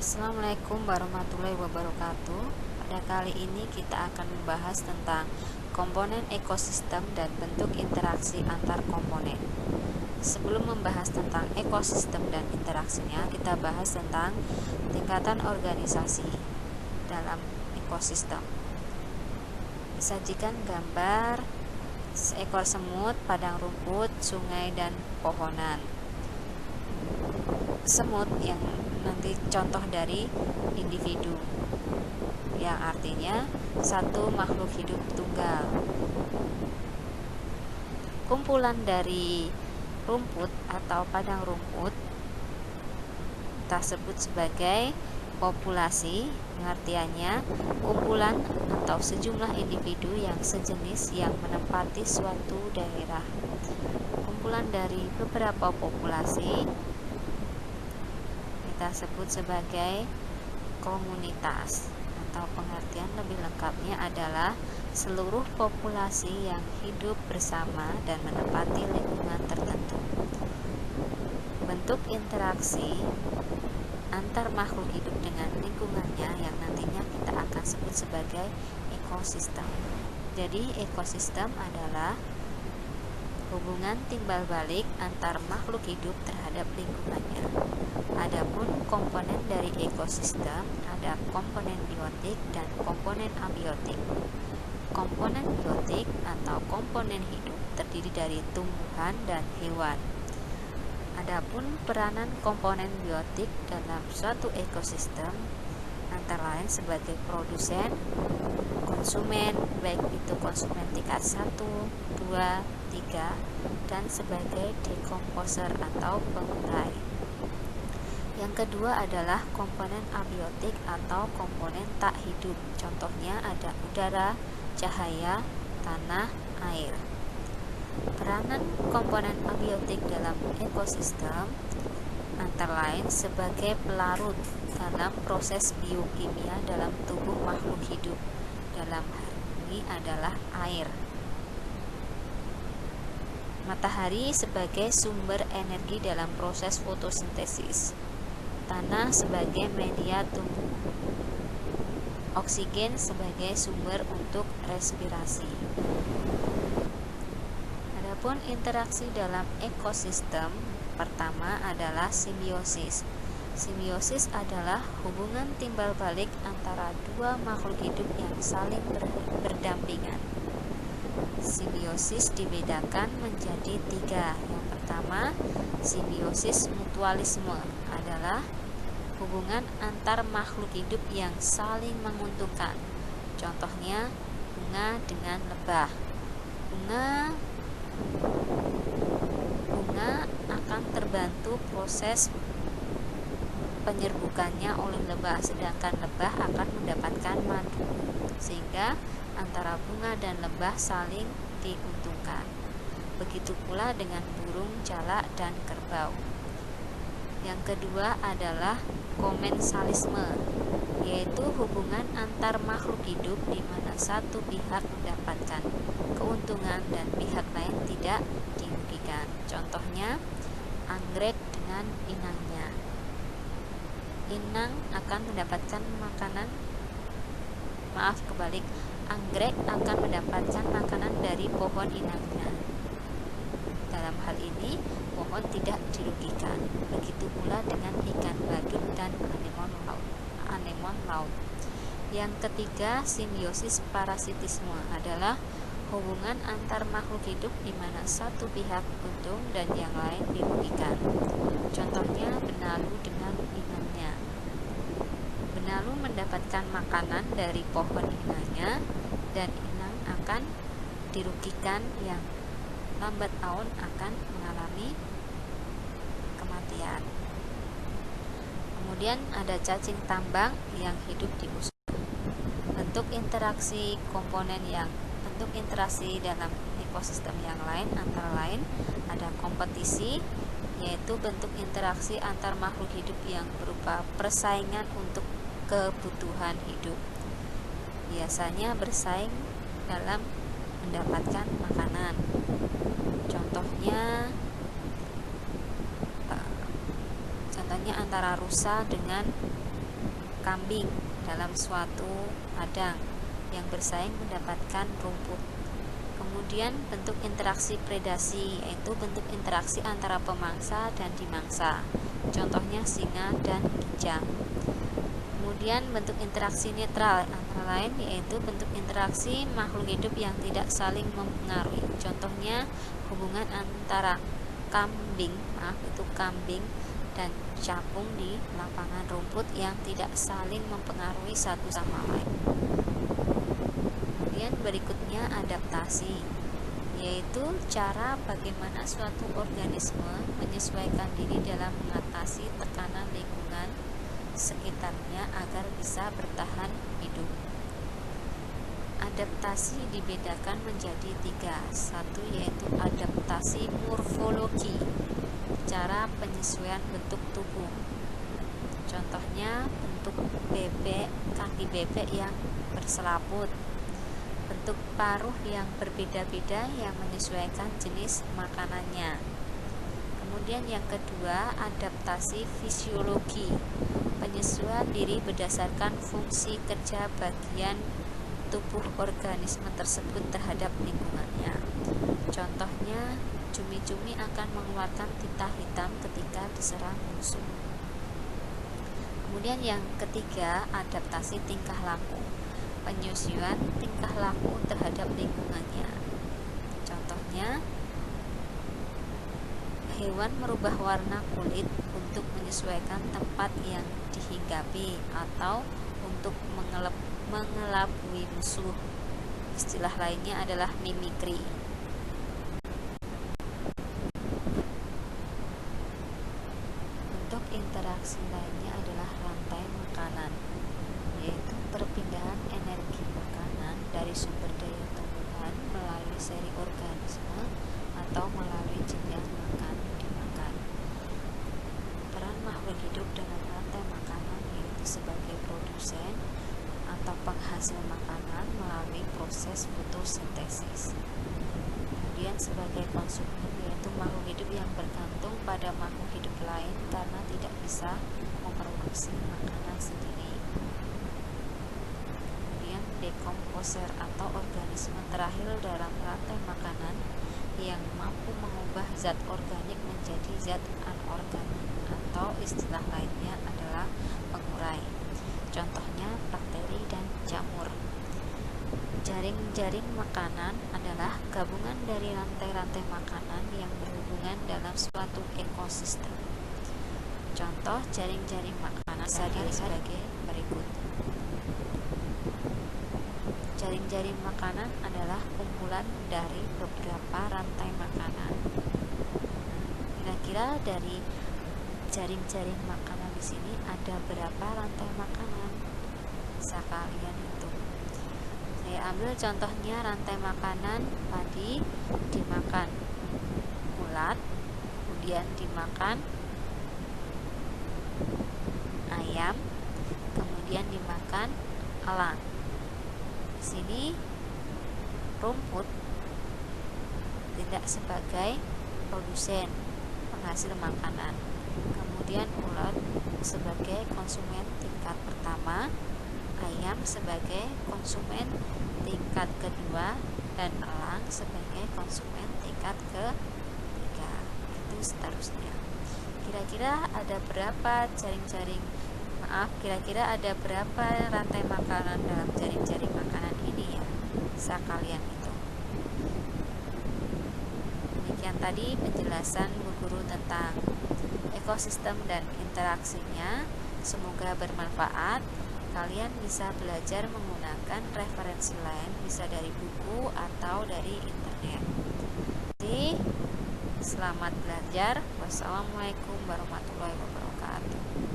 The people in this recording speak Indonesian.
Assalamualaikum warahmatullahi wabarakatuh. Pada kali ini kita akan membahas tentang komponen ekosistem dan bentuk interaksi antar komponen. Sebelum membahas tentang ekosistem dan interaksinya, kita bahas tentang tingkatan organisasi dalam ekosistem. Disajikan gambar seekor semut, padang rumput, sungai, dan pohonan. Semut yang nanti contoh dari individu, yang artinya satu makhluk hidup tunggal. Kumpulan dari rumput atau padang rumput kita sebut sebagai populasi. Pengertiannya kumpulan atau sejumlah individu yang sejenis yang menempati suatu daerah. Kumpulan dari beberapa populasi kita sebut sebagai komunitas, atau pengertian lebih lengkapnya adalah seluruh populasi yang hidup bersama dan menempati lingkungan tertentu. Bentuk interaksi antar makhluk hidup dengan lingkungannya yang nantinya kita akan sebut sebagai ekosistem. Jadi ekosistem adalah hubungan timbal balik antar makhluk hidup terhadap lingkungannya. Adapun komponen dari ekosistem ada komponen biotik dan komponen abiotik. Komponen biotik atau komponen hidup terdiri dari tumbuhan dan hewan. Adapun peranan komponen biotik dalam suatu ekosistem antara lain sebagai produsen, konsumen, baik itu konsumen tingkat 1, 2, 3, dan sebagai dekomposer atau pengurai. Yang kedua adalah komponen abiotik atau komponen tak hidup. Contohnya ada udara, cahaya, tanah, air. Peranan komponen abiotik dalam ekosistem antara lain sebagai pelarut dalam proses biokimia dalam tubuh makhluk hidup. Dalam hal ini adalah air. Matahari sebagai sumber energi dalam proses fotosintesis. Tanah sebagai media tumbuh. Oksigen sebagai sumber untuk respirasi. Adapun interaksi dalam ekosistem pertama adalah simbiosis. Simbiosis adalah hubungan timbal balik antara dua makhluk hidup yang saling berdampingan. Simbiosis dibedakan menjadi 3. Yang pertama, simbiosis mutualisme adalah hubungan antar makhluk hidup yang saling menguntungkan. Contohnya bunga dengan lebah. Bunga akan terbantu proses penyerbukannya oleh lebah, sedangkan lebah akan mendapatkan madu, sehingga antara bunga dan lebah saling diuntungkan. Begitu pula dengan burung, jalak, dan kerbau. Yang kedua adalah komensalisme, yaitu hubungan antar makhluk hidup di mana satu pihak mendapatkan keuntungan dan pihak lain tidak dirugikan. Contohnya anggrek dengan inangnya. Inang akan mendapatkan anggrek akan mendapatkan makanan dari pohon inangnya. Dalam hal ini pohon tidak dirugikan. Begitu pula dengan ikan badut dan anemon laut. Yang ketiga, simbiosis parasitisme adalah hubungan antar makhluk hidup di mana satu pihak untung dan yang lain dirugikan. Contohnya benalu dengan inangnya. Benalu mendapatkan makanan dari pohon inangnya dan inang akan dirugikan, yang lambat laun akan mengalami kematian. Kemudian ada cacing tambang yang hidup di musuh. Bentuk interaksi dalam ekosistem yang lain antara lain ada kompetisi, yaitu bentuk interaksi antar makhluk hidup yang berupa persaingan untuk kebutuhan hidup. Biasanya bersaing dalam mendapatkan makanan. Contohnya antara rusa dengan kambing dalam suatu ladang yang bersaing mendapatkan rumput. Kemudian bentuk interaksi predasi, yaitu bentuk interaksi antara pemangsa dan dimangsa, contohnya singa dan kijang. Kemudian bentuk interaksi netral antara lain yaitu bentuk interaksi makhluk hidup yang tidak saling mempengaruhi, contohnya hubungan antara kambing dan capung di lapangan rumput yang tidak saling mempengaruhi satu sama lain. Kemudian berikutnya adaptasi, yaitu cara bagaimana suatu organisme menyesuaikan diri dalam mengatasi tekanan lingkungan sekitarnya agar bisa bertahan hidup. Adaptasi dibedakan menjadi 3. Satu yaitu adaptasi morfologi, cara penyesuaian bentuk tubuh, contohnya bentuk bebek, kaki bebek yang berselaput, bentuk paruh yang berbeda-beda yang menyesuaikan jenis makanannya. Kemudian yang kedua, adaptasi fisiologi, penyesuaian diri berdasarkan fungsi kerja bagian tubuh organisme tersebut terhadap lingkungannya. Contohnya, cumi-cumi akan mengeluarkan tinta hitam ketika diserang musuh. Kemudian yang ketiga, adaptasi tingkah laku, penyesuaian tingkah laku terhadap lingkungannya. Contohnya, hewan merubah warna kulit untuk menyesuaikan tempat yang dihinggapi atau untuk mengelabui musuh. Istilah lainnya adalah mimikri. Bentuk interaksi lainnya adalah rantai makanan, yaitu perpindahan energi makanan dari sumber daya tumbuhan melalui seri organisme atau melalui jenjang makan dimakan. Peran makhluk hidup dalam rantai makanan yaitu sebagai produsen atau penghasil makanan melalui proses fotosintesis. Kemudian sebagai konsumen yaitu makhluk hidup yang bergantung pada makhluk hidup lain karena tidak bisa memproduksi makanan sendiri. Kemudian dekomposer atau organisme terakhir dalam rantai makanan yang mampu mengubah zat organik menjadi zat anorganik atau istilah lainnya adalah pengurai. Contohnya bakteri dan jamur. Jaring-jaring makanan adalah gabungan dari rantai-rantai makanan yang berhubungan dalam suatu ekosistem. Contoh jaring-jaring makanan bisa dilihat sebagai berikut. Jaring-jaring makanan adalah kumpulan dari beberapa rantai makanan. Kira-kira dari jaring-jaring makanan di sini ada berapa rantai makanan? Bisa kalian hitung. Saya ambil contohnya rantai makanan padi dimakan ulat, kemudian dimakan ayam, kemudian dimakan elang. Di sini rumput tidak sebagai produsen penghasil makanan. Kemudian ulat sebagai konsumen tingkat pertama, ayam sebagai konsumen tingkat kedua, dan elang sebagai konsumen tingkat ketiga. Itu seterusnya. Kira-kira ada berapa kira-kira ada berapa rantai makanan dalam jaring-jaring makanan ini ya? Bisa kalian hitung. Demikian tadi penjelasan Bu Guru tentang ekosistem dan interaksinya. Semoga bermanfaat. Kalian bisa belajar menggunakan referensi lain, bisa dari buku atau dari internet. Jadi, selamat belajar. Wassalamualaikum warahmatullahi wabarakatuh.